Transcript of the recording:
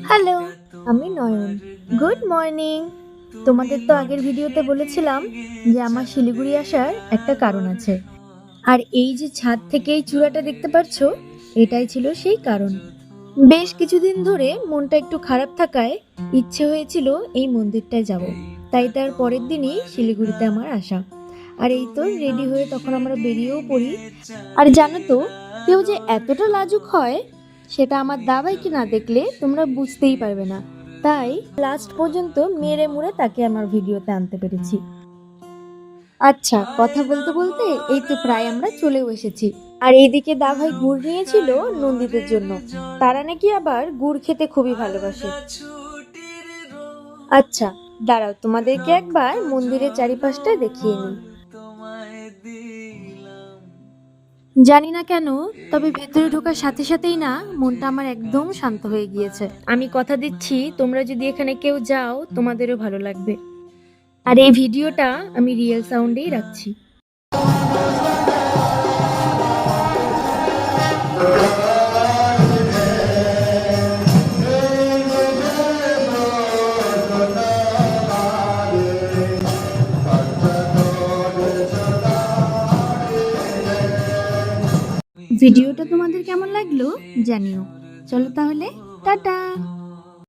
Hello, আমি নয়ন। Good morning. তোমাদের তো আগের ভিডিওতে বলেছিলাম যে আমার শিলিগুড়ি আসার একটা কারণ আছে, আর এই যে ছাদ থেকে এই চূড়াটা দেখতে পাচ্ছ, এটাই ছিল সেই কারণ। বেশ কিছুদিন ধরে মনটা একটু খারাপ থাকায় ইচ্ছে হয়েছিল এই মন্দিরটায় যাব, তাই তার পরের দিনই শিলিগুড়িতে আমার আসা। আর এই তো রেডি হয়ে তখন আমরা বেরিয়েও পড়ি। আর জানো তো, কেউ যে এতটা লাজুক হয় সেটা আমার দাবাইকে না দেখলে তোমরা বুঝতেই পারবে না। তাই লাস্ট পর্যন্ত মেরে মুড়ে তাকে আমার ভিডিওতে আনতে পেরেছি। আচ্ছা, কথা বলতে বলতে এই তো প্রায় আমরা চলেও এসেছি। আর এইদিকে দাভাই গুড় নিয়েছিল নন্দীদের জন্য। তারা নাকি আবার গুড় খেতে খুবই ভালোবাসে। আচ্ছা, দাঁড়াও, তোমাদেরকে একবার মন্দিরের চারিপাশটা দেখিয়ে নিই। জানি না কেন, তবে ভেতরে ঢোকার সাথে সাথেই না মনটা আমার একদম শান্ত হয়ে গিয়েছে। আমি কথা দিচ্ছি, তোমরা যদি এখানে কেউ যাও তোমাদেরও ভালো লাগবে। আর এই ভিডিওটা আমি রিয়েল সাউন্ডেই রাখছি। ভিডিওটা তোমাদের কেমন লাগলো জানিও। চলো তাহলে, টাটা।